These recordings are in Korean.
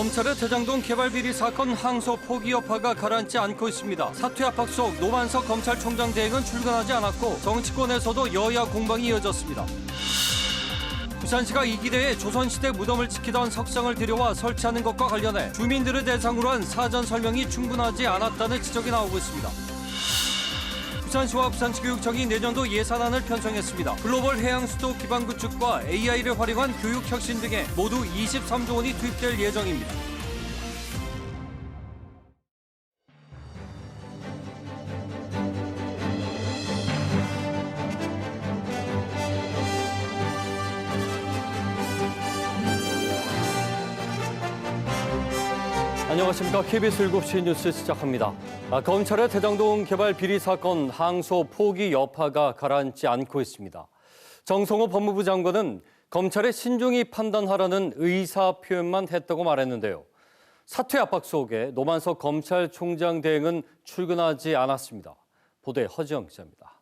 검찰의 대장동 개발 비리 사건 항소 포기 여파가 가라앉지 않고 있습니다. 사퇴 압박 속 노만석 검찰총장 대행은 출근하지 않았고 정치권에서도 여야 공방이 이어졌습니다. 부산시가 이 기대에 조선시대 무덤을 지키던 석상을 들여와 설치하는 것과 관련해 주민들을 대상으로 한 사전 설명이 충분하지 않았다는 지적이 나오고 있습니다. 부산시와 부산시교육청이 내년도 예산안을 편성했습니다. 글로벌 해양 수도 기반 구축과 AI를 활용한 교육 혁신 등에 모두 23조 원이 투입될 예정입니다. 안녕하십니까. KBS 7시 뉴스 시작합니다. 검찰의 대장동 개발 비리 사건 항소 포기 여파가 가라앉지 않고 있습니다. 정성호 법무부 장관은 검찰에 신중히 판단하라는 의사 표현만 했다고 말했는데요. 사퇴 압박 속에 노만석 검찰총장 대행은 출근하지 않았습니다. 보도에 허지영 기자입니다.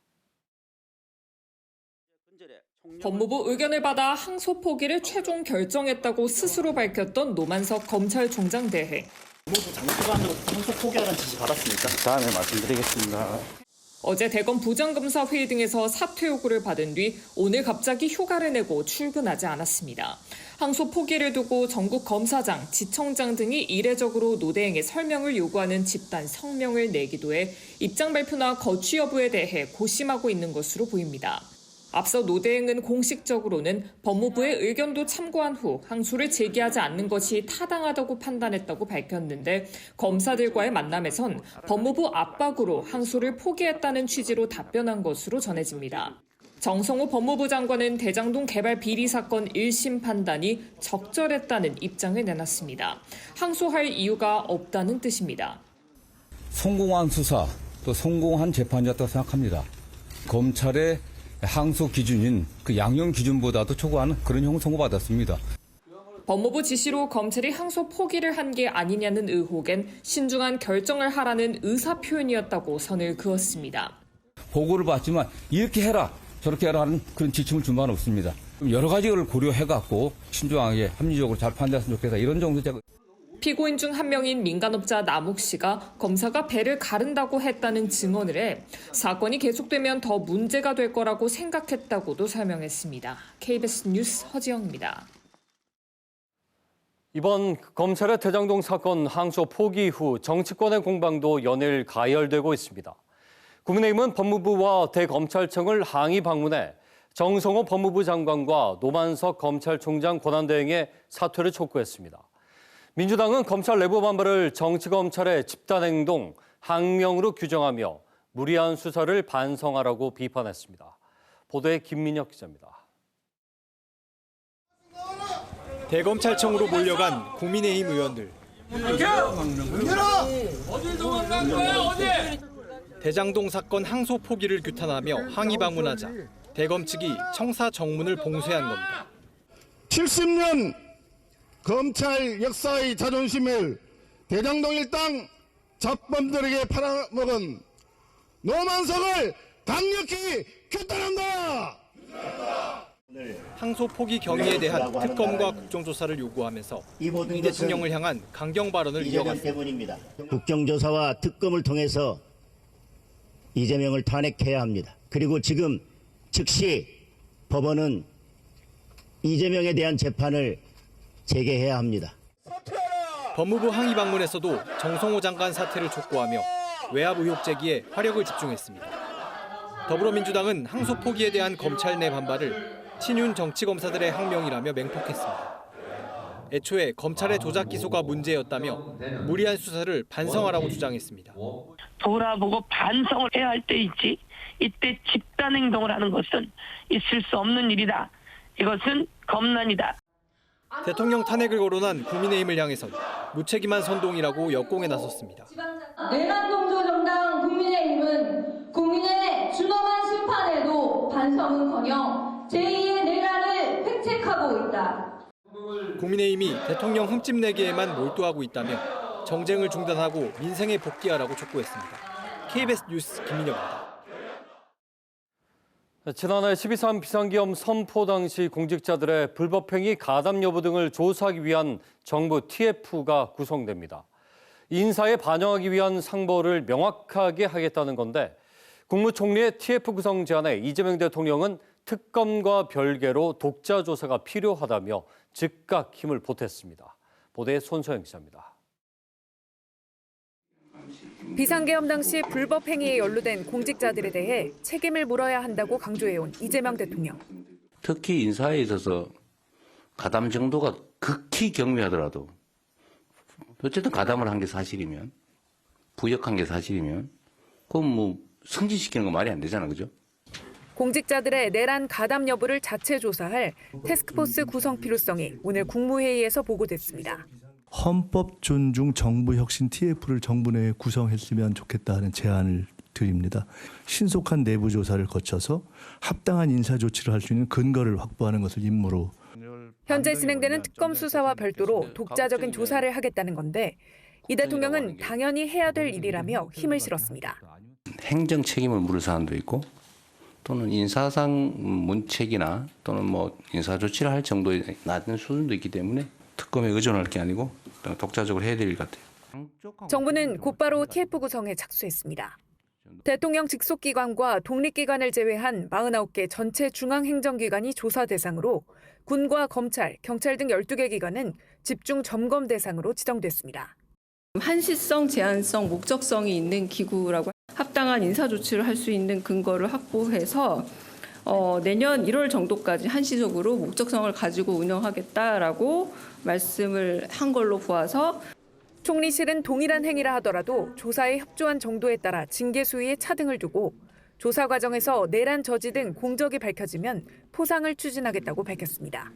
법무부 의견을 받아 항소 포기를 최종 결정했다고 스스로 밝혔던 노만석 검찰총장 대행. 법무부 장관으로 항소 포기하라는 지시 받았습니까? 다음에 말씀드리겠습니다. 어제 대검 부장검사 회의 등에서 사퇴 요구를 받은 뒤 오늘 갑자기 휴가를 내고 출근하지 않았습니다. 항소 포기를 두고 전국 검사장, 지청장 등이 이례적으로 노 대행의 설명을 요구하는 집단 성명을 내기도 해 입장 발표나 거취 여부에 대해 고심하고 있는 것으로 보입니다. 앞서 노 대행은 공식적으로는 법무부의 의견도 참고한 후 항소를 제기하지 않는 것이 타당하다고 판단했다고 밝혔는데 검사들과의 만남에선 법무부 압박으로 항소를 포기했다는 취지로 답변한 것으로 전해집니다. 정성호 법무부 장관은 대장동 개발 비리 사건 1심 판단이 적절했다는 입장을 내놨습니다. 항소할 이유가 없다는 뜻입니다. 성공한 수사, 또 성공한 재판이었다고 생각합니다. 검찰의 항소 기준인 그 양형 기준보다도 초과하는 그런 형을 선고받았습니다. 법무부 지시로 검찰이 항소 포기를 한 게 아니냐는 의혹엔 신중한 결정을 하라는 의사 표현이었다고 선을 그었습니다. 보고를 받지만 이렇게 해라, 저렇게 해라 하는 그런 지침을 준 바는 없습니다. 여러 가지를 고려해갖고 신중하게 합리적으로 잘 판단했으면 좋겠다, 이런 정도 제가. 피고인 중 한 명인 민간업자 남욱 씨가 검사가 배를 가른다고 했다는 증언을 해 사건이 계속되면 더 문제가 될 거라고 생각했다고도 설명했습니다. KBS 뉴스 허지영입니다. 이번 검찰의 대장동 사건 항소 포기 후 정치권의 공방도 연일 가열되고 있습니다. 국민의힘은 법무부와 대검찰청을 항의 방문해 정성호 법무부 장관과 노만석 검찰총장 권한대행의 사퇴를 촉구했습니다. 민주당은 검찰 내부 반발을 정치검찰의 집단행동, 항명으로 규정하며 무리한 수사를 반성하라고 비판했습니다. 보도에 김민혁 기자입니다. 대검찰청으로 몰려간 국민의힘 의원들. 어딜 도망간 거야, 어디? 대장동 사건 항소 포기를 규탄하며 항의 방문하자 대검 측이 청사 정문을 봉쇄한 겁니다. 70년 검찰 역사의 자존심을 대장동 일당 잡범들에게 팔아먹은 노만석을 강력히 규탄한다. 항소 포기 경위에 대한 특검과 국정조사를 요구하면서 이 대통령을 향한 강경 발언을 이어갔습니다. 국정조사와 특검을 통해서 이재명을 탄핵해야 합니다. 그리고 지금 즉시 법원은 이재명에 대한 재판을 재개해야 합니다. 법무부 항의 방문에서도 정성호 장관 사퇴를 촉구하며 외압 의혹 제기에 화력을 집중했습니다. 더불어민주당은 항소 포기에 대한 검찰 내 반발을 친윤 정치검사들의 항명이라며 맹폭했습니다. 애초에 검찰의 조작 기소가 문제였다며 무리한 수사를 반성하라고 주장했습니다. 돌아보고 반성을 해야 할 때 있지, 이때 집단 행동을 하는 것은 있을 수 없는 일이다. 이것은 검난이다. 대통령 탄핵을 거론한 국민의힘을 향해선 무책임한 선동이라고 역공에 나섰습니다. 내란동조 정당 국민의힘은 국민의 준엄한 심판에도 반성은커녕 제2의 내란을 획책하고 있다. 국민의힘이 대통령 흠집내기에만 몰두하고 있다며 정쟁을 중단하고 민생에 복귀하라고 촉구했습니다. KBS 뉴스 김민혁입니다. 지난해 12.3 비상계엄 선포 당시 공직자들의 불법행위 가담 여부 등을 조사하기 위한 정부 TF가 구성됩니다. 인사에 반영하기 위한 상보를 명확하게 하겠다는 건데 국무총리의 TF 구성 제안에 이재명 대통령은 특검과 별개로 독자 조사가 필요하다며 즉각 힘을 보탰습니다. 보도의 손소영 기자입니다. 비상계엄 당시 불법 행위에 연루된 공직자들에 대해 책임을 물어야 한다고 강조해온 이재명 대통령. 특히 인사에 있어서 가담 정도가 극히 경미하더라도 어쨌든 가담을 한 게 사실이면 부역한 게 사실이면 그건 뭐 승진시키는 거 말이 안 되잖아, 그죠? 공직자들의 내란 가담 여부를 자체 조사할 태스크포스 구성 필요성이 오늘 국무회의에서 보고됐습니다. 헌법 존중 정부 혁신 TF를 정부 내에 구성했으면 좋겠다는 제안을 드립니다. 신속한 내부 조사를 거쳐서 합당한 인사 조치를 할 수 있는 근거를 확보하는 것을 임무로. 현재 진행되는 특검 수사와 별도로 독자적인 조사를 하겠다는 건데 이 대통령은 당연히 해야 될 일이라며 힘을 실었습니다. 행정 책임을 물을 사안도 있고 또는 인사상 문책이나 또는 뭐 인사 조치를 할 정도의 낮은 수준도 있기 때문에 특검에 의존할 게 아니고 독자적으로 해야 될 일 같아요. 정부는 곧바로 TF 구성에 착수했습니다. 대통령 직속기관과 독립기관을 제외한 49개 전체 중앙행정기관이 조사 대상으로 군과 검찰, 경찰 등 12개 기관은 집중 점검 대상으로 지정됐습니다. 한시성, 제한성, 목적성이 있는 기구라고 합당한 인사 조치를 할 수 있는 근거를 확보해서 내년 1월 정도까지 한시적으로 목적성을 가지고 운영하겠다라고 말씀을 한 걸로 보아서 총리실은 동일한 행위라 하더라도 조사에 협조한 정도에 따라 징계 수위에 차등을 두고 조사 과정에서 내란 저지 등 공적이 밝혀지면 포상을 추진하겠다고 밝혔습니다.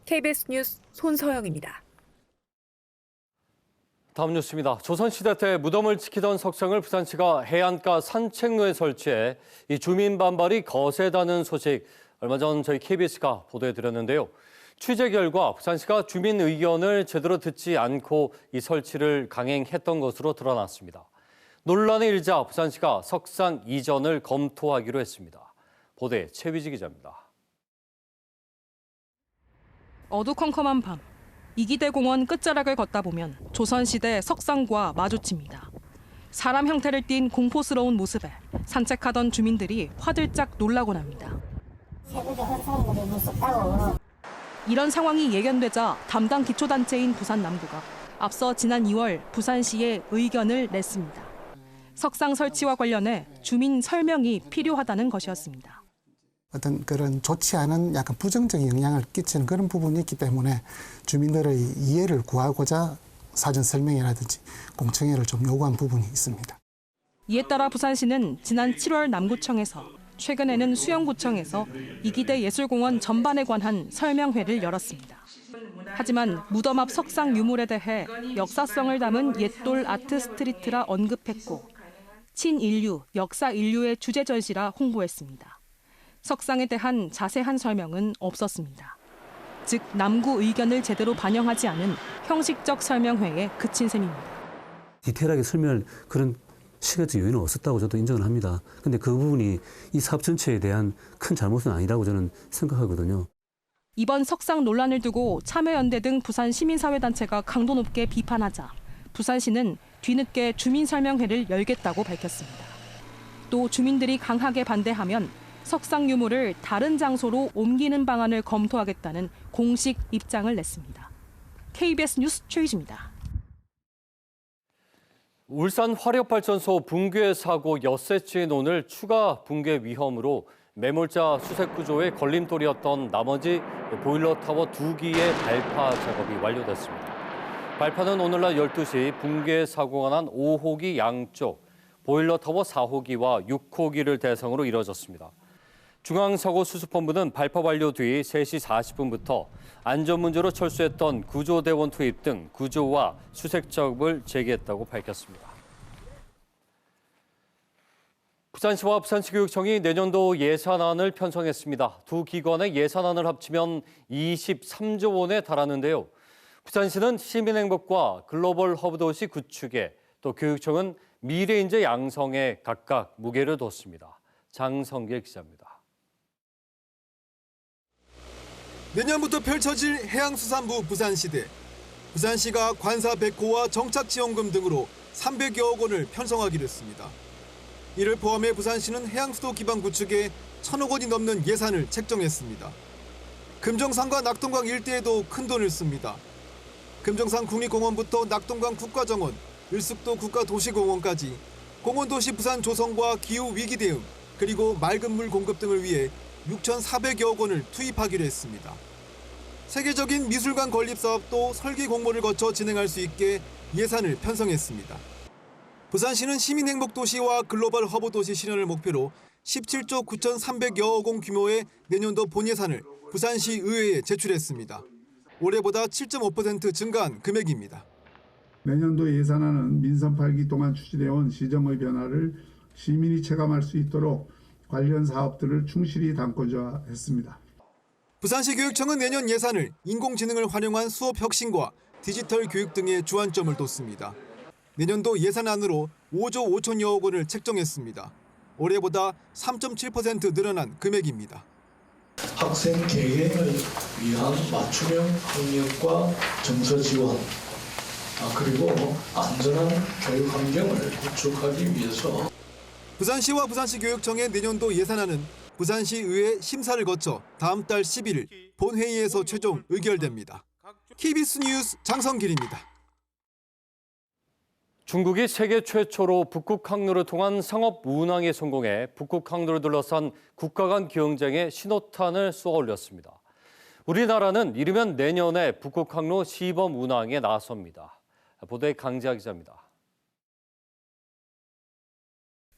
KBS 뉴스 손서영입니다. 다음 뉴스입니다. 조선시대 때 무덤을 지키던 석상을 부산시가 해안가 산책로에 설치해 이 주민 반발이 거세다는 소식 얼마 전 저희 KBS가 보도해드렸는데요. 취재 결과 부산시가 주민 의견을 제대로 듣지 않고 이 설치를 강행했던 것으로 드러났습니다. 논란이 일자 부산시가 석상 이전을 검토하기로 했습니다. 보도에 최위지 기자입니다. 어두컴컴한 밤. 이기대 공원 끝자락을 걷다 보면 조선시대 석상과 마주칩니다. 사람 형태를 띤 공포스러운 모습에 산책하던 주민들이 화들짝 놀라곤 합니다. 이런 상황이 예견되자 담당 기초단체인 부산남구가 앞서 지난 2월 부산시에 의견을 냈습니다. 석상 설치와 관련해 주민 설명이 필요하다는 것이었습니다. 어떤 그런 좋지 않은 약간 부정적인 영향을 끼치는 그런 부분이 있기 때문에 주민들의 이해를 구하고자 사전 설명회라든지 공청회를 좀 요구한 부분이 있습니다. 이에 따라 부산시는 지난 7월 남구청에서 최근에는 수영구청에서 이기대 예술공원 전반에 관한 설명회를 열었습니다. 하지만 무덤 앞 석상 유물에 대해 역사성을 담은 옛돌 아트 스트리트라 언급했고 친인류, 역사 인류의 주제 전시라 홍보했습니다. 석상에 대한 자세한 설명은 없었습니다. 즉 남구 의견을 제대로 반영하지 않은 형식적 설명회에 그친 셈입니다. 디테일하게 설명할 그런 시간적 여유는 없었다고 저도 인정을 합니다. 그런데 그 부분이 이 사업 전체에 대한 큰 잘못은 아니라고 저는 생각하거든요. 이번 석상 논란을 두고 참여연대 등 부산 시민사회단체가 강도 높게 비판하자 부산시는 뒤늦게 주민설명회를 열겠다고 밝혔습니다. 또 주민들이 강하게 반대하면 석상 유물을 다른 장소로 옮기는 방안을 검토하겠다는 공식 입장을 냈습니다. KBS 뉴스 최유지입니다. 울산 화력발전소 붕괴 사고 엿새째인 오늘 추가 붕괴 위험으로 매몰자 수색 구조의 걸림돌이었던 나머지 보일러 타워 2기의 발파 작업이 완료됐습니다. 발파는 오늘날 12시 붕괴 사고가 난 5호기 양쪽 보일러 타워 4호기와 6호기를 대상으로 이뤄졌습니다. 중앙사고수습본부는 발파 완료 뒤 3시 40분부터 안전 문제로 철수했던 구조대원 투입 등 구조와 수색 작업을 재개했다고 밝혔습니다. 부산시와 부산시교육청이 내년도 예산안을 편성했습니다. 두 기관의 예산안을 합치면 23조 원에 달하는데요. 부산시는 시민행복과 글로벌 허브 도시 구축에 또 교육청은 미래인재 양성에 각각 무게를 뒀습니다. 장성길 기자입니다. 내년부터 펼쳐질 해양수산부 부산시대. 부산시가 관사 100호와 정착지원금 등으로 300여억 원을 편성하기로 했습니다. 이를 포함해 부산시는 해양수도 기반 구축에 1,000억 원이 넘는 예산을 책정했습니다. 금정산과 낙동강 일대에도 큰 돈을 씁니다. 금정산 국립공원부터 낙동강 국가정원, 을숙도 국가도시공원까지 공원도시 부산 조성과 기후위기 대응, 그리고 맑은 물 공급 등을 위해 6,400여억 원을 투입하기로 했습니다. 세계적인 미술관 건립 사업도 설계 공모를 거쳐 진행할 수 있게 예산을 편성했습니다. 부산시는 시민행복도시와 글로벌 허브도시 실현을 목표로 17조 9,300여억 원 규모의 내년도 본예산을 부산시 의회에 제출했습니다. 올해보다 7.5% 증가한 금액입니다. 내년도 예산안은 민선 8기 동안 추진해온 시정의 변화를 시민이 체감할 수 있도록 관련 사업들을 충실히 담고자 했습니다. 부산시 교육청은 내년 예산을 인공지능을 활용한 수업 혁신과 디지털 교육 등에 주안점을 뒀습니다. 내년도 예산안으로 5조 5천여억 원을 책정했습니다. 올해보다 3.7% 늘어난 금액입니다. 학생 개개인을 위한 맞춤형 학력과 정서 지원, 그리고 안전한 교육 환경을 구축하기 위해서 부산시와 부산시 교육청의 내년도 예산안은 부산시 의회 심사를 거쳐 다음 달 11일 본회의에서 최종 의결됩니다. KBS 뉴스 장성길입니다. 중국이 세계 최초로 북극 항로를 통한 상업 운항에 성공해 북극 항로를 둘러싼 국가 간 경쟁에 신호탄을 쏘아 올렸습니다. 우리나라는 이르면 내년에 북극 항로 시범 운항에 나섭니다. 보도에 강지아 기자입니다.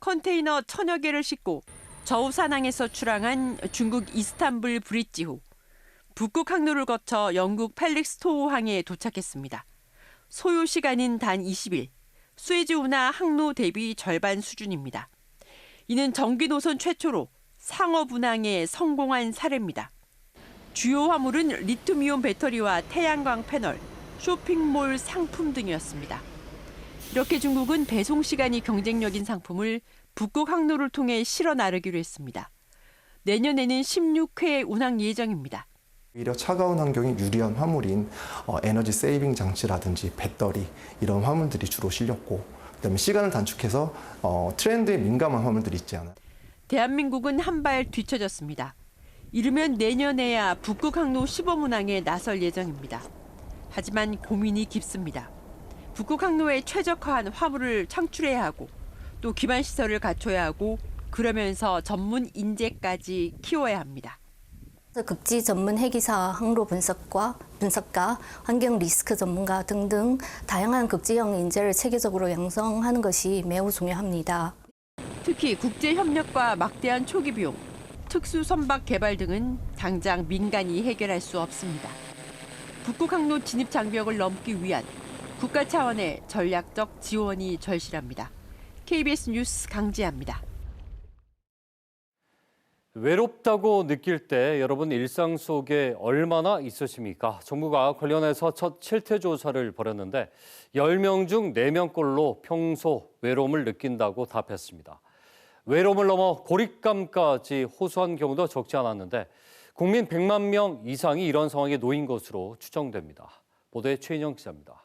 컨테이너 1,000여 개를 싣고 저우산항에서 출항한 중국 이스탄불 브릿지 후 북극 항로를 거쳐 영국 펠릭스토우 항에 도착했습니다. 소요 시간은 단 20일, 수에즈 운하 항로 대비 절반 수준입니다. 이는 정기 노선 최초로 상업 운항에 성공한 사례입니다. 주요 화물은 리튬이온 배터리와 태양광 패널, 쇼핑몰 상품 등이었습니다. 이렇게 중국은 배송 시간이 경쟁력인 상품을 북극 항로를 통해 실어 나르기로 했습니다. 내년에는 16회 운항 예정입니다. 오히려 차가운 환경에 유리한 화물인 에너지 세이빙 장치라든지 배터리 이런 화물들이 주로 실렸고, 그다음에 시간을 단축해서 트렌드에 민감한 화물들이 있지 않아요. 대한민국은 한 발 뒤처졌습니다. 이르면 내년에야 북극 항로 시범 운항에 나설 예정입니다. 하지만 고민이 깊습니다. 북극 항로에 최적화한 화물을 창출해야 하고 또 기반 시설을 갖춰야 하고 그러면서 전문 인재까지 키워야 합니다. 극지 전문 해기사 항로 분석가, 환경 리스크 전문가 등등 다양한 극지형 인재를 체계적으로 양성하는 것이 매우 중요합니다. 특히 국제협력과 막대한 초기 비용, 특수 선박 개발 등은 당장 민간이 해결할 수 없습니다. 북극 항로 진입 장벽을 넘기 위한 국가 차원의 전략적 지원이 절실합니다. KBS 뉴스 강지아입니다. 외롭다고 느낄 때 여러분 일상 속에 얼마나 있으십니까? 정부가 관련해서 첫 실태 조사를 벌였는데 10명 중 4명꼴로 평소 외로움을 느낀다고 답했습니다. 외로움을 넘어 고립감까지 호소한 경우도 적지 않았는데 국민 100만 명 이상이 이런 상황에 놓인 것으로 추정됩니다. 보도에 최인영 기자입니다.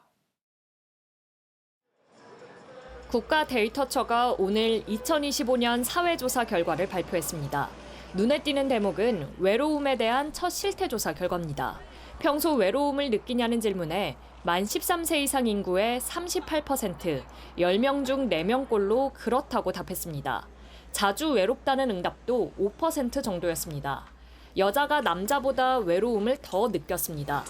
국가데이터처가 오늘 2025년 사회조사 결과를 발표했습니다. 눈에 띄는 대목은 외로움에 대한 첫 실태조사 결과입니다. 평소 외로움을 느끼냐는 질문에 만 13세 이상 인구의 38%, 10명 중 4명꼴로 그렇다고 답했습니다. 자주 외롭다는 응답도 5% 정도였습니다. 여자가 남자보다 외로움을 더 느꼈습니다.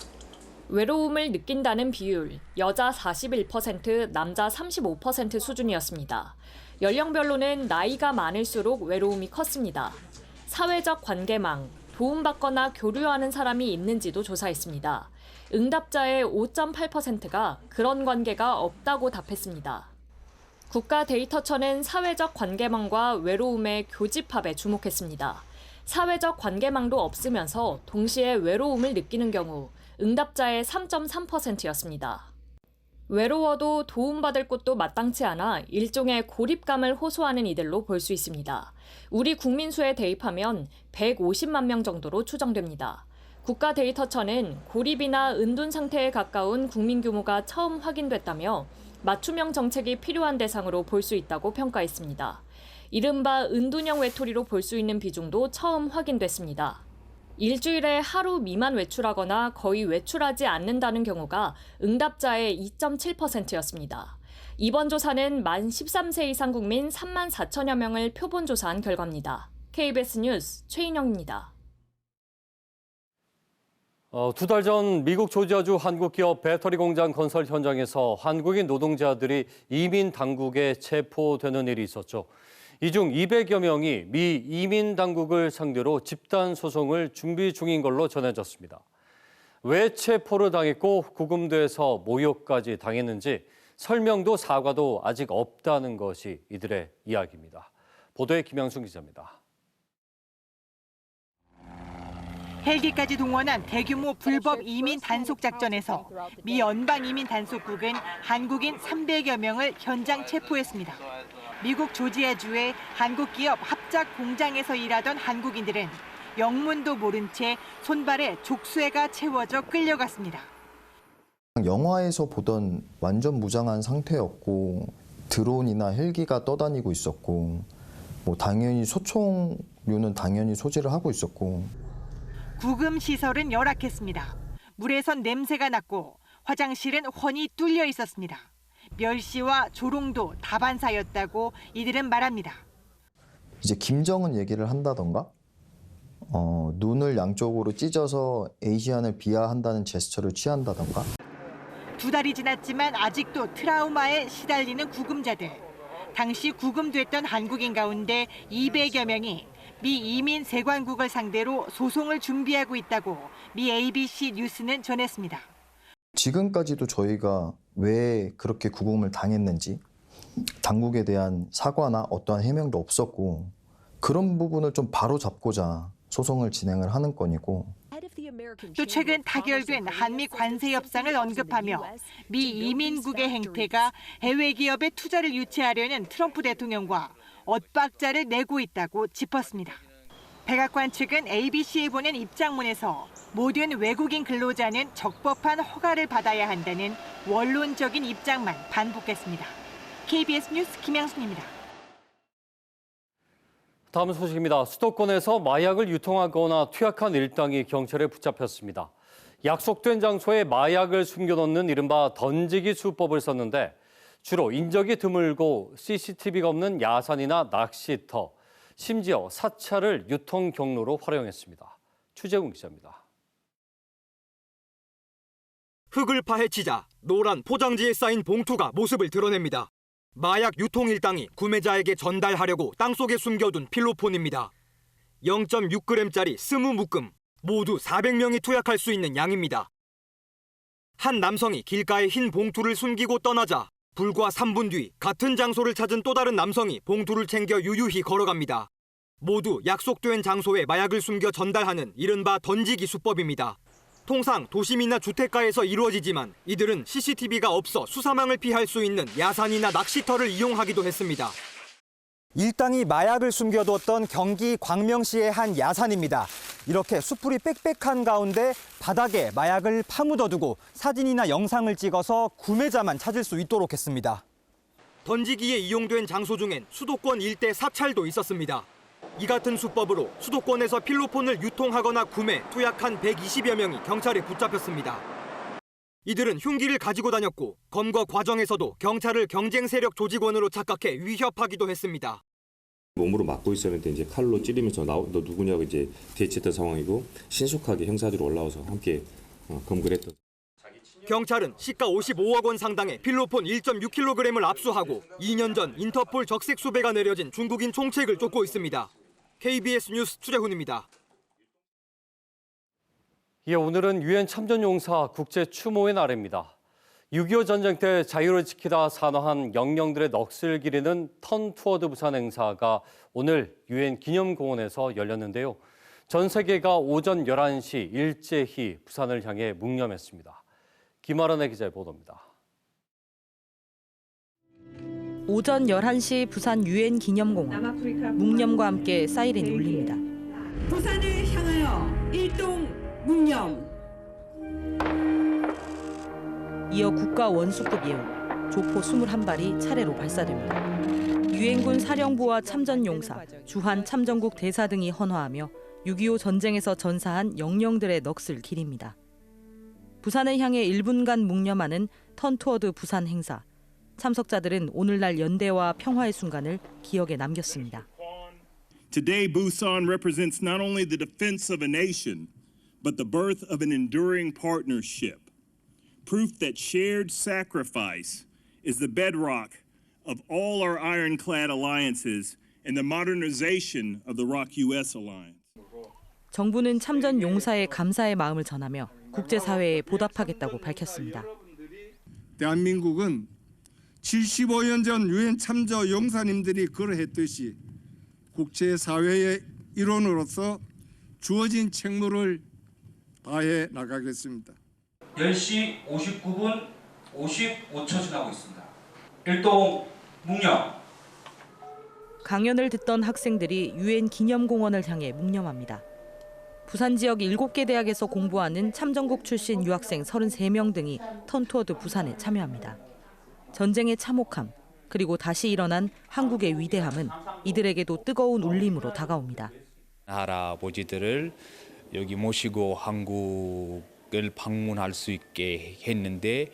외로움을 느낀다는 비율, 여자 41%, 남자 35% 수준이었습니다. 연령별로는 나이가 많을수록 외로움이 컸습니다. 사회적 관계망, 도움받거나 교류하는 사람이 있는지도 조사했습니다. 응답자의 5.8%가 그런 관계가 없다고 답했습니다. 국가데이터처는 사회적 관계망과 외로움의 교집합에 주목했습니다. 사회적 관계망도 없으면서 동시에 외로움을 느끼는 경우 응답자의 3.3%였습니다. 외로워도 도움받을 곳도 마땅치 않아 일종의 고립감을 호소하는 이들로 볼 수 있습니다. 우리 국민 수에 대입하면 150만 명 정도로 추정됩니다. 국가데이터처는 고립이나 은둔 상태에 가까운 국민 규모가 처음 확인됐다며 맞춤형 정책이 필요한 대상으로 볼 수 있다고 평가했습니다. 이른바 은둔형 외톨이로 볼 수 있는 비중도 처음 확인됐습니다. 일주일에 하루 미만 외출하거나 거의 외출하지 않는다는 경우가 응답자의 2.7%였습니다. 이번 조사는 만 13세 이상 국민 3만 4천여 명을 표본 조사한 결과입니다. KBS 뉴스 최인영입니다. 2달 전 미국 조지아주 한국 기업 배터리 공장 건설 현장에서 한국인 노동자들이 이민 당국에 체포되는 일이 있었죠. 이 중 200여 명이 미 이민 당국을 상대로 집단 소송을 준비 중인 걸로 전해졌습니다. 왜 체포를 당했고 구금돼서 모욕까지 당했는지 설명도 사과도 아직 없다는 것이 이들의 이야기입니다. 보도에 김양순 기자입니다. 헬기까지 동원한 대규모 불법 이민 단속 작전에서 미 연방 이민 단속국은 한국인 300여 명을 현장 체포했습니다. 미국 조지아주의 한국 기업 합작 공장에서 일하던 한국인들은 영문도 모른 채 손발에 족쇄가 채워져 끌려갔습니다. 영화에서 보던 완전 무장한 상태였고 드론이나 헬기가 떠다니고 있었고 당연히 소총류는 당연히 소지를 하고 있었고 구금 시설은 열악했습니다. 물에선 냄새가 났고 화장실은 훤히 뚫려 있었습니다. 멸시와 조롱도 다반사였다고 이들은 말합니다. 이제 김정은 얘기를 한다던가 눈을 양쪽으로 찢어서 에이시안을 비하한다는 제스처를 취한다던가 2달이 지났지만 아직도 트라우마에 시달리는 구금자들. 당시 구금됐던 한국인 가운데 200여 명이 미 이민 세관국을 상대로 소송을 준비하고 있다고 미 ABC 뉴스는 전했습니다. 지금까지도 저희가 왜 그렇게 구금을 당했는지 당국에 대한 사과나 어떠한 해명도 없었고 그런 부분을 좀 바로 잡고자 소송을 진행을 하는 건이고 또 최근 타결된 한미 관세 협상을 언급하며 미 이민국의 행태가 해외 기업의 투자를 유치하려는 트럼프 대통령과 엇박자를 내고 있다고 짚었습니다. 백악관 측은 ABC에 보낸 입장문에서 모든 외국인 근로자는 적법한 허가를 받아야 한다는 원론적인 입장만 반복했습니다. KBS 뉴스 김양순입니다. 다음 소식입니다. 수도권에서 마약을 유통하거나 투약한 일당이 경찰에 붙잡혔습니다. 약속된 장소에 마약을 숨겨놓는 이른바 던지기 수법을 썼는데 주로 인적이 드물고 CCTV가 없는 야산이나 낚시터, 심지어 사찰을 유통 경로로 활용했습니다. 추재훈 기자입니다. 흙을 파헤치자 노란 포장지에 쌓인 봉투가 모습을 드러냅니다. 마약 유통 일당이 구매자에게 전달하려고 땅속에 숨겨둔 필로폰입니다. 0.6g짜리 20묶음, 모두 400명이 투약할 수 있는 양입니다. 한 남성이 길가에 흰 봉투를 숨기고 떠나자 불과 3분 뒤 같은 장소를 찾은 또 다른 남성이 봉투를 챙겨 유유히 걸어갑니다. 모두 약속된 장소에 마약을 숨겨 전달하는 이른바 던지기 수법입니다. 통상 도심이나 주택가에서 이루어지지만 이들은 CCTV가 없어 수사망을 피할 수 있는 야산이나 낚시터를 이용하기도 했습니다. 일당이 마약을 숨겨뒀던 경기 광명시의 한 야산입니다. 이렇게 숯불이 빽빽한 가운데 바닥에 마약을 파묻어두고 사진이나 영상을 찍어서 구매자만 찾을 수 있도록 했습니다. 던지기에 이용된 장소 중엔 수도권 일대 사찰도 있었습니다. 이 같은 수법으로 수도권에서 필로폰을 유통하거나 구매, 투약한 120여 명이 경찰에 붙잡혔습니다. 이들은 흉기를 가지고 다녔고 검거 과정에서도 경찰을 경쟁 세력 조직원으로 착각해 위협하기도 했습니다. 몸으로 막고 있었는데 이제 칼로 찌르면서 너 누구냐고 이제 대치했던 상황이고 신속하게 형사들이 올라와서 함께 검거를 했던. 경찰은 시가 55억 원 상당의 필로폰 1.6kg을 압수하고 2년 전 인터폴 적색 수배가 내려진 중국인 총책을 쫓고 있습니다. KBS 뉴스 추재훈입니다. 예, 오늘은 유엔 참전용사 국제 추모의 날입니다. 6.25 전쟁 때 자유를 지키다 산화한 영령들의 넋을 기리는 턴투어드 부산 행사가 오늘 유엔 기념공원에서 열렸는데요. 전 세계가 오전 11시 일제히 부산을 향해 묵념했습니다. 김아란의 기자의 보도입니다. 오전 11시 부산 유엔 기념공원. 묵념과 함께 사이렌이 울립니다. 부산을 향하여 일동 묵념. 이어 국가 원수급 예우, 조포 21발이 차례로 발사됩니다. 유엔군 사령부와 참전용사, 주한 참전국 대사 등이 헌화하며 6.25 전쟁에서 전사한 영령들의 넋을 기립니다. 부산을 향해 1분간 묵념하는 턴 투어드 부산 행사. 참석자들은 오늘날 연대와 평화의 순간을 기억에 남겼습니다. Today, Busan represents not only the defense of a nation, but the birth of an enduring partnership. Proof that shared sacrifice is the bedrock of all our ironclad alliances and the modernization of the ROK-US alliance. 정부는 참전 용사의 감사의 마음을 전하며 국제사회에 보답하겠다고 밝혔습니다. 대한민국은 75년 전 유엔 참전 용사님들이 그러했듯이 국제사회의 일원으로서 주어진 책무를 다해 나가겠습니다. 10시 59분 55초 지나고 있습니다. 일동 묵념. 강연을 듣던 학생들이 유엔 기념공원을 향해 묵념합니다. 부산 지역 7개 대학에서 공부하는 참전국 출신 유학생 33명 등이 턴투어드 부산에 참여합니다. 전쟁의 참혹함, 그리고 다시 일어난 한국의 위대함은 이들에게도 뜨거운 울림으로 다가옵니다. 할아버지들을 여기 모시고 한국을 방문할 수 있게 했는데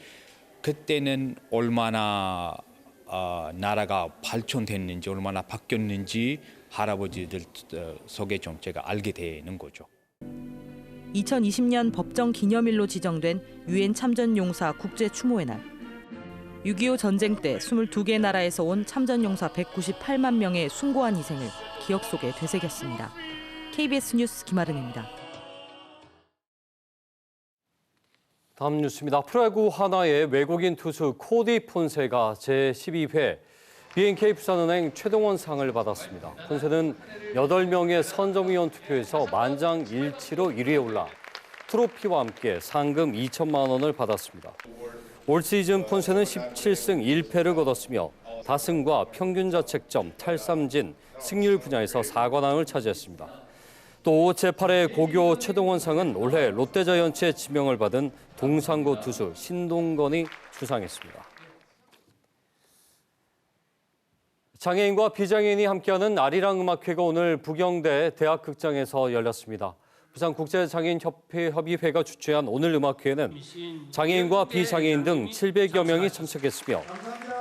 그때는 얼마나 나라가 발전됐는지 얼마나 바뀌었는지 할아버지들 속에 좀 제가 알게 되는 거죠. 2020년 법정 기념일로 지정된 유엔 참전용사 국제추모의 날. 6.25 전쟁 때 22개 나라에서 온 참전용사 198만 명의 숭고한 희생을 기억 속에 되새겼습니다. KBS 뉴스 김아른입니다. 다음 뉴스입니다. 프로야구 하나의 외국인 투수 코디 폰세가 제12회 BNK 부산은행 최동원상을 받았습니다. 폰세는 8명의 선정위원 투표에서 만장일치로 1위에 올라 트로피와 함께 상금 2천만 원을 받았습니다. 올 시즌 폰세는 17승 1패를 거뒀으며 다승과 평균 자책점, 탈삼진, 승률 분야에서 4관왕을 차지했습니다. 또 제8회 고교 최동원상은 올해 롯데자이언츠의 지명을 받은 동상고 투수 신동건이 수상했습니다. 장애인과 비장애인이 함께하는 아리랑 음악회가 오늘 부경대 대학극장에서 열렸습니다. 부산국제장애인협회 협의회가 주최한 오늘 음악회에는 장애인과 비장애인 등 700여 명이 참석했으며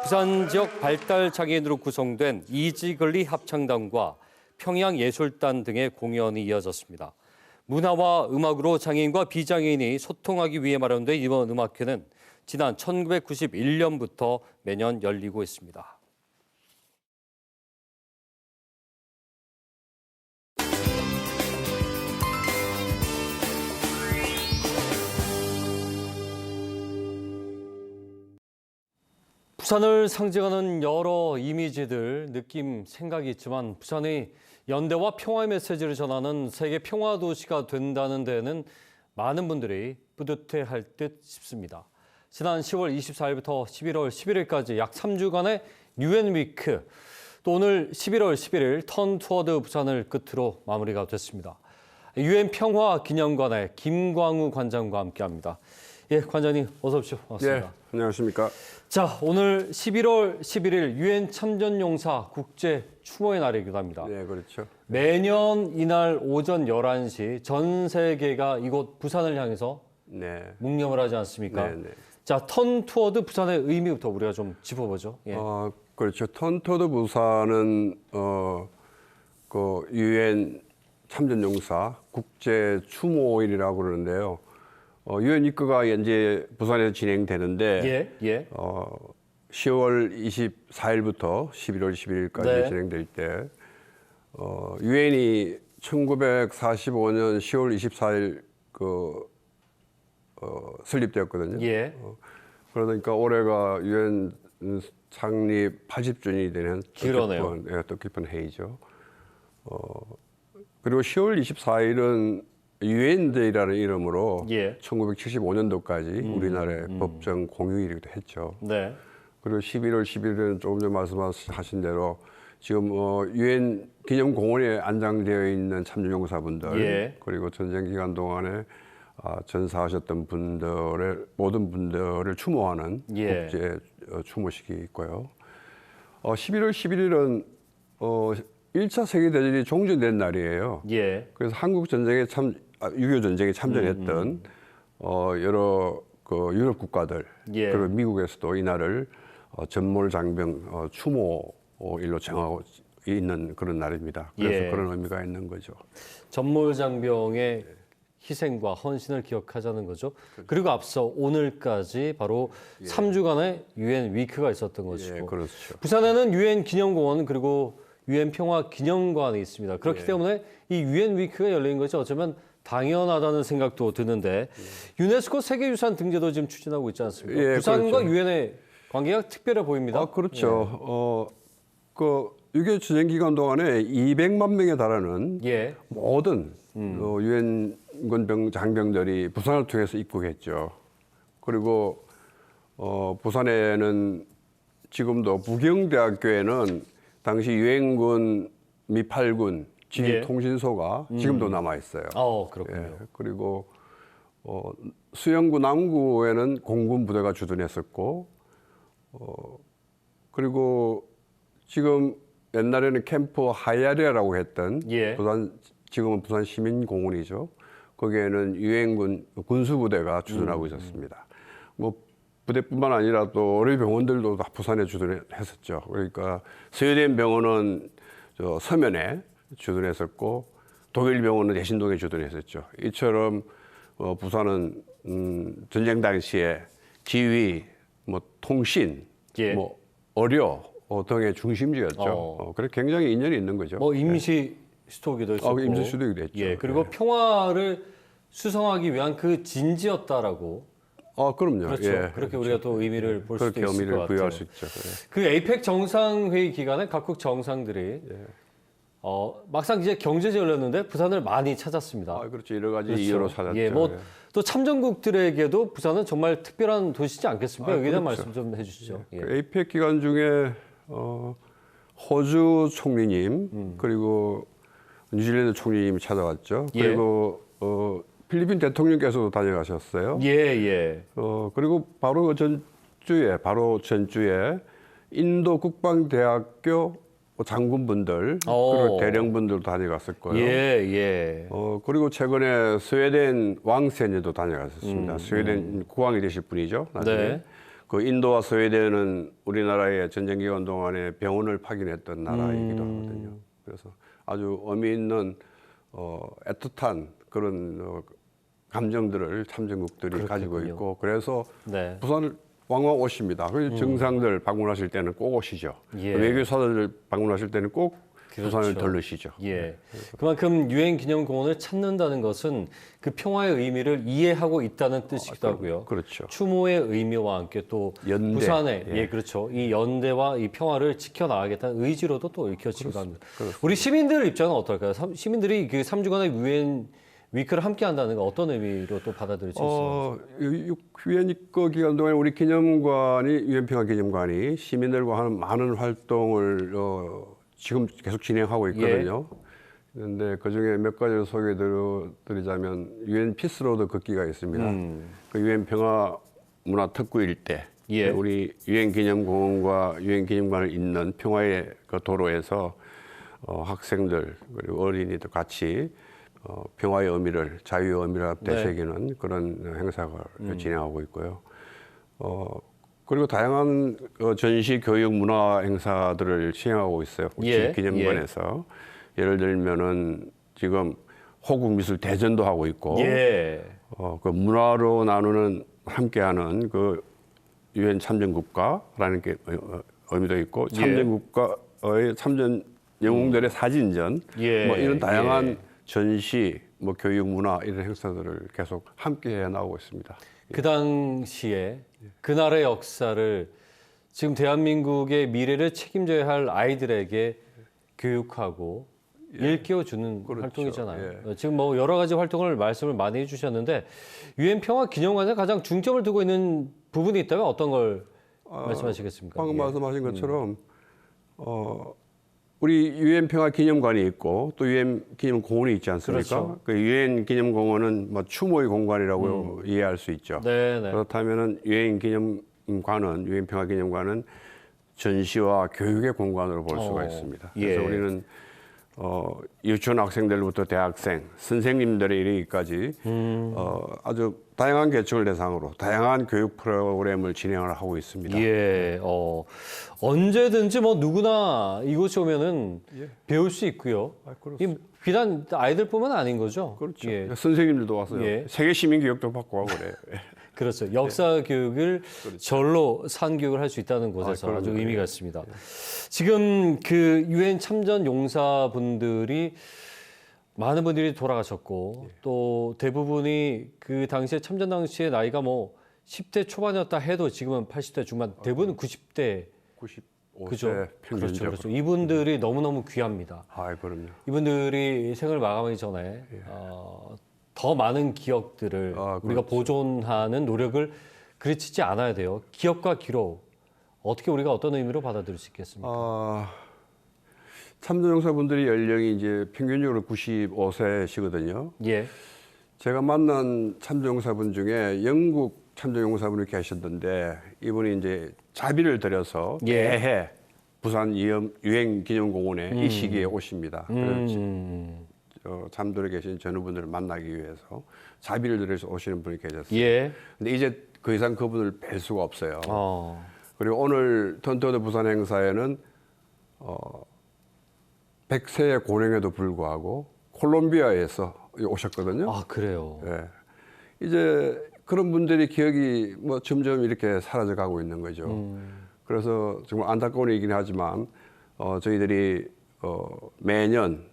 부산 지역 발달 장애인으로 구성된 이지글리 합창단과 평양예술단 등의 공연이 이어졌습니다. 문화와 음악으로 장애인과 비장애인이 소통하기 위해 마련된 이번 음악회는 지난 1991년부터 매년 열리고 있습니다. 부산을 상징하는 여러 이미지들, 느낌, 생각이 있지만 부산이 연대와 평화의 메시지를 전하는 세계 평화 도시가 된다는 데에는 많은 분들이 뿌듯해할 듯 싶습니다. 지난 10월 24일부터 11월 11일까지 약 3주간의 유엔 위크, 또 오늘 11월 11일 턴 투어드 부산을 끝으로 마무리가 됐습니다. 유엔 평화 기념관의 김광우 관장과 함께합니다. 예, 관장님 어서 오십시오. 반갑습니다. 네, 안녕하십니까. 자, 오늘 11월 11일 유엔 참전용사 국제 추모의 날이기도 합니다. 네, 그렇죠. 매년 이날 오전 11시 전 세계가 이곳 부산을 향해서 묵념을 하지 않습니까? 네, 네. 자, 턴 투어드 부산의 의미부터 우리가 좀 짚어보죠. 예. 그렇죠. 턴 투어드 부산은 그 유엔 참전용사 국제 추모일이라고 그러는데요. 유엔 위크가 이제 부산에서 진행되는데 10월 24일부터 11월 11일까지 진행될 때 유엔이 1945년 10월 24일 설립되었거든요. 그러니까 올해가 유엔 창립 80주년이 되는 뜻깊은 해이죠. 그리고 10월 24일은 유엔데이라는 이름으로 1975년도까지 우리나라의 법정 공휴일이기도 했죠. 그리고 11월 11일은 조금 전 말씀하신 대로 지금 유엔 기념공원에 안장되어 있는 참전용사분들 그리고 전쟁 기간 동안에 전사하셨던 분들의 모든 분들을 추모하는 예. 국제 추모식이 있고요. 11월 11일은 1차 세계대전이 종전된 날이에요. 예. 그래서 한국 전쟁에 6.25 전쟁에 참전했던 여러 그 유럽 국가들 예. 그리고 미국에서도 이 날을 전몰장병 추모일로 정하고 있는 그런 날입니다. 그래서 예. 그런 의미가 있는 거죠. 전몰장병의 희생과 헌신을 기억하자는 거죠. 그리고 앞서 오늘까지 바로 3주간의 유엔 위크가 있었던 것이고 예, 그렇죠. 부산에는 유엔 기념공원 그리고 유엔 평화 기념관이 있습니다. 그렇기 때문에 이 유엔 위크가 열린 것이 어쩌면 당연하다는 생각도 드는데 유네스코 세계유산 등재도 지금 추진하고 있지 않습니까? 예, 부산과 그렇죠. 유엔의 관계가 특별해 보입니다. 그렇죠. 그 6.25 전쟁 기간 동안에 200만 명에 달하는 예. 모든 유엔군 장병들이 부산을 통해서 입국했죠. 그리고 부산에는 지금도 부경대학교에는 당시 유엔군 미8군 지휘통신소가 지금도 남아 있어요. 그렇군요. 예, 그리고 수영구 남구에는 공군 부대가 주둔했었고, 그리고 지금 옛날에는 캠프 하야리아라고 했던 예. 지금은 부산 시민공원이죠. 거기에는 유엔군 군수부대가 주둔하고 있었습니다. 뭐 부대뿐만 아니라 또 의료병원들도 다 부산에 주둔했었죠. 그러니까 스웨덴 병원은 저 서면에 주둔했었고 독일 병원은 대신동에 주둔했었죠. 이처럼 부산은 전쟁 당시에 지휘, 뭐 통신, 예. 뭐 의료 등의 중심지였죠. 그래서 굉장히 인연이 있는 거죠. 뭐 임시 수도기도 있었고, 임시 수도기도 했죠. 예, 그리고 평화를 수성하기 위한 그 진지였다라고. 그럼요. 그렇죠. 예, 그렇게 그렇죠. 우리가 또 의미를 볼 수도 그렇게 있을 의미를 것 같아요. 부여할 수 있죠. 예. 그 에이펙 정상회의 기간에 각국 정상들이 막상 이제 경제제 열렸는데 부산을 많이 찾았습니다. 그렇죠. 여러 가지 이유로 찾았죠. 예, 뭐 예. 또 참전국들에게도 부산은 정말 특별한 도시지 않겠습니까? 여기에 대한 그렇죠. 말씀 좀 해주시죠. 예. 그 에이펙 기간 중에 호주 총리님 그리고 뉴질랜드 총리님이 찾아왔죠. 예. 그리고 필리핀 대통령께서도 다녀가셨어요. 예. 그리고 바로 전주에 인도 국방대학교 장군분들 그리고 대령분들도 다녀갔을 거예요. 예. 그리고 최근에 스웨덴 왕세녀도 다녀갔었습니다. 스웨덴 국왕이 되실 분이죠. 나중에. 네. 그 인도와 스웨덴은 우리나라의 전쟁 기간 동안에 병원을 파견했던 나라이기도 하거든요. 그래서 아주 의미 있는 애틋한 그런 감정들을 참전국들이 가지고 있고 그래서 네. 부산을 왕왕 오십니다. 그래서 정상들 방문하실 때는 꼭 오시죠. 예. 외교사들 방문하실 때는 꼭 부산을 들르시죠. 예. 그만큼 유엔 기념공원을 찾는다는 것은 그 평화의 의미를 이해하고 있다는 뜻이기도 하고요. 그렇죠. 추모의 의미와 함께 또 연대. 부산의 그렇죠. 이 연대와 이 평화를 지켜나가겠다는 의지로도 또 읽혀지기도 합니다. 그렇습니다. 우리 시민들 입장은 어떨까요? 시민들이 그 3주간의 유엔 위크를 함께 한다는 건 어떤 의미로 또 받아들일 수 있습니까? 유엔 입국 기간 동안 우리 기념관이 유엔 평화 기념관이 시민들과 하는 많은 활동을 지금 계속 진행하고 있거든요. 그런데 그 중에 몇 가지를 소개드리자면 유엔 피스로드 걷기가 있습니다. 그 유엔 평화 문화 특구 일대 우리 유엔 기념공원과 유엔 기념관을 잇는 평화의 그 도로에서 학생들 그리고 어린이들 같이 평화의 의미를 자유의 의미를 되새기는 그런 행사를 진행하고 있고요. 그리고 다양한 전시 교육 문화 행사들을 시행하고 있어요. 기념관에서 예를 들면은 지금 호국 미술 대전도 하고 있고 그 문화로 나누는 함께하는 그 유엔 참전국가라는 게 의미도 있고 참전국가의 참전 영웅들의 사진전 뭐 이런 다양한 전시, 뭐 교육 문화 이런 행사들을 계속 함께 해나가고 있습니다. 그 당시에 그 나라의 역사를 지금 대한민국의 미래를 책임져야 할 아이들에게 교육하고 일깨워주는 활동이잖아요. 지금 뭐 여러 가지 활동을 말씀을 많이 해주셨는데 유엔 평화 기념관에서 가장 중점을 두고 있는 부분이 있다면 어떤 걸 말씀하시겠습니까? 방금 말씀하신 것처럼 우리 유엔 평화 기념관이 있고 또 유엔 기념공원이 있지 않습니까? 그렇죠. 그 유엔 기념공원은 뭐 추모의 공간이라고 이해할 수 있죠. 네네. 그렇다면은 유엔 기념관은 유엔 평화 기념관은 전시와 교육의 공간으로 볼 수가 있습니다. 그래서 예. 우리는 유치원 학생들부터 대학생, 선생님들에 이르기까지 아주 다양한 계층을 대상으로 다양한 교육 프로그램을 진행을 하고 있습니다. 예, 언제든지 뭐 누구나 이곳에 오면은 배울 수 있고요. 이 비단 아이들뿐만 아닌 거죠. 그렇죠. 예. 선생님들도 와서요. 세계 시민 교육도 받고 하고 그래요. 그렇죠. 역사 교육을 절로 산 교육을 할 수 있다는 곳에서 아주 의미가 있습니다. 지금 그 유엔 참전 용사분들이 많은 분들이 돌아가셨고 또 대부분이 그 당시에 참전 당시에 나이가 뭐 10대 초반이었다 해도 지금은 80대 중반, 대부분 90대 95세 그죠? 평균적으로. 그렇죠. 이분들이 너무너무 귀합니다. 그럼요. 이분들이 생을 마감하기 전에 더 많은 기억들을 우리가 보존하는 노력을 그르치지 않아야 돼요. 기억과 기록 어떻게 우리가 어떤 의미로 받아들일 수 있겠습니까? 참전용사분들이 연령이 이제 평균적으로 95세시거든요. 예. 제가 만난 참전용사분 중에 영국 참전용사분이 계셨는데 이분이 이제 자비를 들여서 매해 부산 유엔 기념공원에 이 시기에 오십니다. 그래서 잠들어 계신 전우분들을 만나기 위해서 자비를 들여서 오시는 분이 계셨어요. 예. 근데 이제 그 이상 그분을 뵐 수가 없어요. 그리고 오늘 턴트워드 부산 행사에는 100세의 고령에도 불구하고 콜롬비아에서 오셨거든요. 그래요? 네. 이제 그런 분들이 기억이 뭐 점점 이렇게 사라져가고 있는 거죠. 그래서 정말 안타까운 얘기긴 하지만 저희들이 매년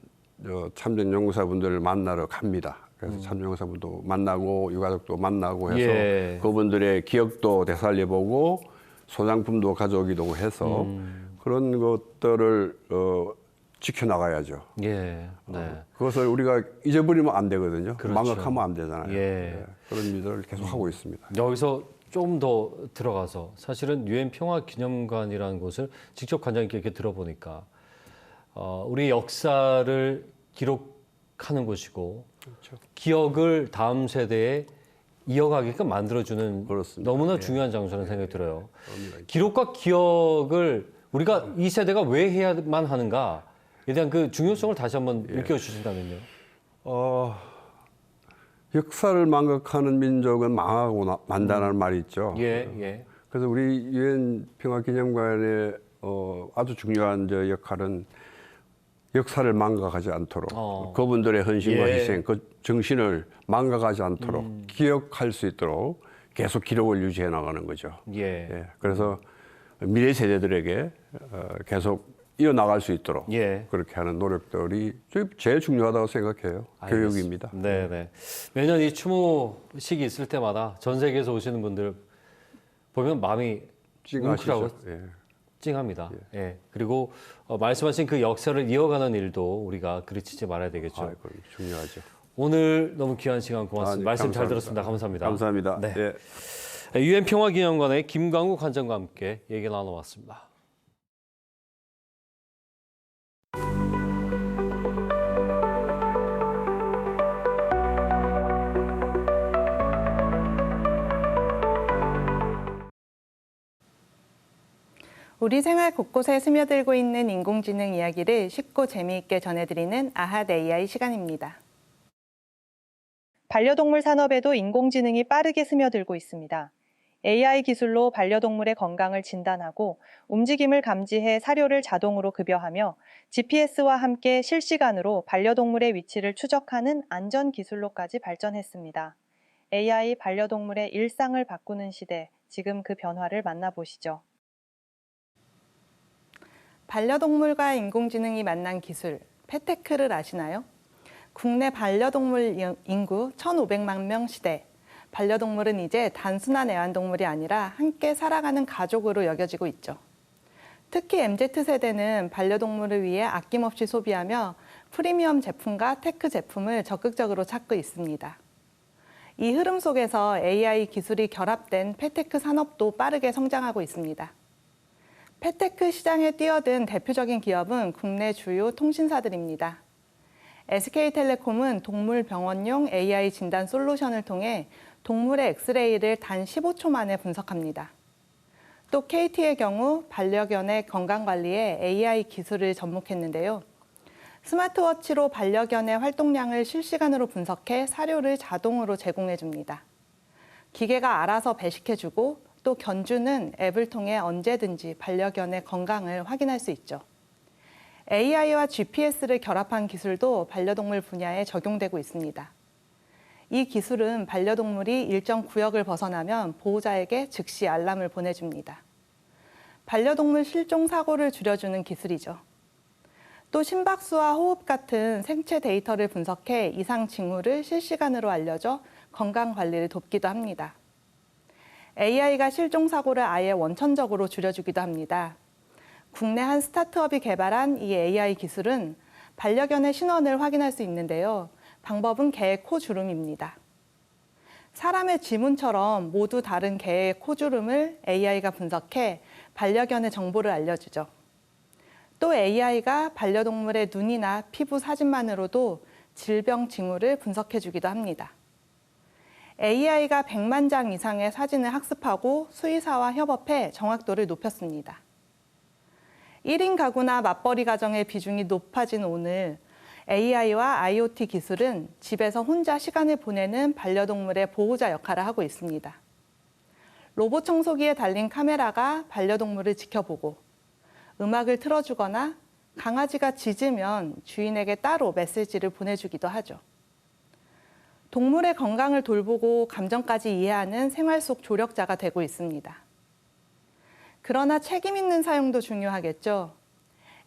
참전 용사분들을 만나러 갑니다. 그래서 참전 용사분도 만나고 유가족도 만나고 해서 그분들의 기억도 되살려보고 소장품도 가져오기도 해서 그런 것들을 지켜나가야죠. 그것을 우리가 잊어버리면 안 되거든요. 그렇죠. 망각하면 안 되잖아요. 그런 일들을 계속 하고 있습니다. 여기서 좀 더 들어가서 사실은 유엔 평화 기념관이라는 곳을 직접 관장님께 이렇게 들어보니까 우리 역사를 기록하는 곳이고 기억을 다음 세대에 이어가게끔 만들어주는 너무나 중요한 장소라는 생각이 들어요. 기록과 기억을 우리가 이 세대가 왜 해야만 하는가에 대한 그 중요성을 다시 한번 느껴주신다면요. 역사를 망각하는 민족은 망하고 만다는 말이 있죠. 그래서 우리 유엔 평화기념관의 아주 중요한 역할은 역사를 망각하지 않도록 그분들의 헌신과 희생, 그 정신을 망각하지 않도록 기억할 수 있도록 계속 기록을 유지해 나가는 거죠. 그래서 미래 세대들에게 계속 이어나갈 수 있도록 그렇게 하는 노력들이 제일 중요하다고 생각해요. 교육입니다. 네네. 매년 이 추모식이 있을 때마다 전 세계에서 오시는 분들 보면 마음이 뭉클하고 찡합니다. 그리고 말씀하신 그 역사를 이어가는 일도 우리가 그르치지 말아야 되겠죠. 중요하죠. 오늘 너무 귀한 시간 고맙습니다. 말씀 잘 들었습니다. 감사합니다. 감사합니다. 유엔 평화기념관의 김광우 관장과 함께 얘기 나눠봤습니다. 우리 생활 곳곳에 스며들고 있는 인공지능 이야기를 쉽고 재미있게 전해드리는 아핫 AI 시간입니다. 반려동물 산업에도 인공지능이 빠르게 스며들고 있습니다. AI 기술로 반려동물의 건강을 진단하고 움직임을 감지해 사료를 자동으로 급여하며 GPS와 함께 실시간으로 반려동물의 위치를 추적하는 안전 기술로까지 발전했습니다. AI 반려동물의 일상을 바꾸는 시대, 지금 그 변화를 만나보시죠. 반려동물과 인공지능이 만난 기술, 패테크를 아시나요? 국내 반려동물 인구 1,500만 명 시대. 반려동물은 이제 단순한 애완동물이 아니라 함께 살아가는 가족으로 여겨지고 있죠. 특히 MZ세대는 반려동물을 위해 아낌없이 소비하며 프리미엄 제품과 테크 제품을 적극적으로 찾고 있습니다. 이 흐름 속에서 AI 기술이 결합된 패테크 산업도 빠르게 성장하고 있습니다. 패테크 시장에 뛰어든 대표적인 기업은 국내 주요 통신사들입니다. SK텔레콤은 동물 병원용 AI 진단 솔루션을 통해 동물의 엑스레이를 단 15초 만에 분석합니다. 또 KT의 경우 반려견의 건강관리에 AI 기술을 접목했는데요. 스마트워치로 반려견의 활동량을 실시간으로 분석해 사료를 자동으로 제공해줍니다. 기계가 알아서 배식해주고 또 견주는 앱을 통해 언제든지 반려견의 건강을 확인할 수 있죠. AI와 GPS를 결합한 기술도 반려동물 분야에 적용되고 있습니다. 이 기술은 반려동물이 일정 구역을 벗어나면 보호자에게 즉시 알람을 보내줍니다. 반려동물 실종 사고를 줄여주는 기술이죠. 또 심박수와 호흡 같은 생체 데이터를 분석해 이상 징후를 실시간으로 알려줘 건강 관리를 돕기도 합니다. AI가 실종 사고를 아예 원천적으로 줄여주기도 합니다. 국내 한 스타트업이 개발한 이 AI 기술은 반려견의 신원을 확인할 수 있는데요. 방법은 개의 코 주름입니다. 사람의 지문처럼 모두 다른 개의 코 주름을 AI가 분석해 반려견의 정보를 알려주죠. 또 AI가 반려동물의 눈이나 피부 사진만으로도 질병 징후를 분석해주기도 합니다. AI가 100만 장 이상의 사진을 학습하고 수의사와 협업해 정확도를 높였습니다. 1인 가구나 맞벌이 가정의 비중이 높아진 오늘, AI와 IoT 기술은 집에서 혼자 시간을 보내는 반려동물의 보호자 역할을 하고 있습니다. 로봇 청소기에 달린 카메라가 반려동물을 지켜보고 음악을 틀어주거나 강아지가 짖으면 주인에게 따로 메시지를 보내주기도 하죠. 동물의 건강을 돌보고 감정까지 이해하는 생활 속 조력자가 되고 있습니다. 그러나 책임 있는 사용도 중요하겠죠.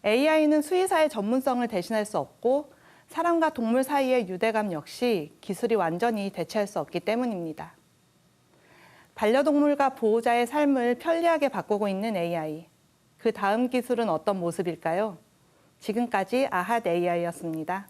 AI는 수의사의 전문성을 대신할 수 없고 사람과 동물 사이의 유대감 역시 기술이 완전히 대체할 수 없기 때문입니다. 반려동물과 보호자의 삶을 편리하게 바꾸고 있는 AI. 그 다음 기술은 어떤 모습일까요? 지금까지 아핫 AI였습니다.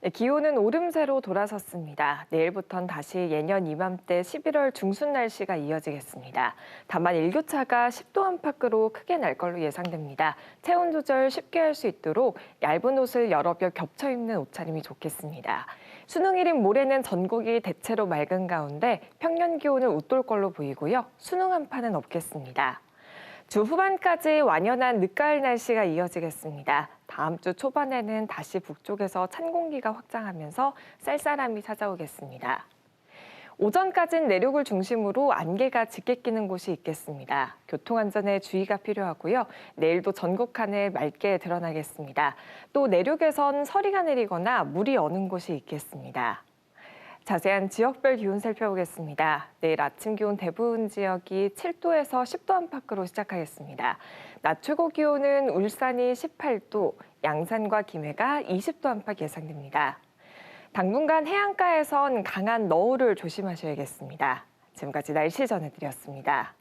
네, 기온은 오름세로 돌아섰습니다. 내일부터는 다시 예년 이맘때 11월 중순 날씨가 이어지겠습니다. 다만 일교차가 10도 안팎으로 크게 날 걸로 예상됩니다. 체온 조절 쉽게 할 수 있도록 얇은 옷을 여러 겹 겹쳐 입는 옷차림이 좋겠습니다. 수능일인 모레는 전국이 대체로 맑은 가운데 평년 기온은 웃돌 걸로 보이고요. 수능 한파는 없겠습니다. 주 후반까지 완연한 늦가을 날씨가 이어지겠습니다. 다음 주 초반에는 다시 북쪽에서 찬 공기가 확장하면서 쌀쌀함이 찾아오겠습니다. 오전까지는 내륙을 중심으로 안개가 짙게 끼는 곳이 있겠습니다. 교통안전에 주의가 필요하고요. 내일도 전국 하늘 맑게 드러나겠습니다. 또 내륙에선 서리가 내리거나 물이 어는 곳이 있겠습니다. 자세한 지역별 기온 살펴보겠습니다. 내일 아침 기온 대부분 지역이 7도에서 10도 안팎으로 시작하겠습니다. 낮 최고 기온은 울산이 18도, 양산과 김해가 20도 안팎 예상됩니다. 당분간 해안가에선 강한 너울을 조심하셔야겠습니다. 지금까지 날씨 전해드렸습니다.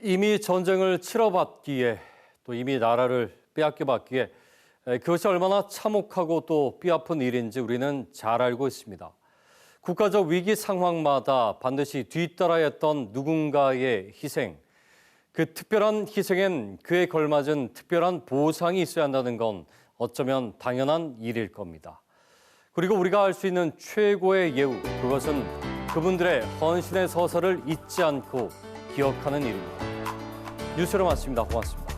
이미 전쟁을 치러봤기에 또 이미 나라를 빼앗겨봤기에 그것이 얼마나 참혹하고 또 뼈아픈 일인지 우리는 잘 알고 있습니다. 국가적 위기 상황마다 반드시 뒤따라야 했던 누군가의 희생, 그 특별한 희생엔 그에 걸맞은 특별한 보상이 있어야 한다는 건 어쩌면 당연한 일일 겁니다. 그리고 우리가 할 수 있는 최고의 예우, 그것은 그분들의 헌신의 서사를 잊지 않고 기억하는 일입니다. 뉴스로 마칩니다. 고맙습니다.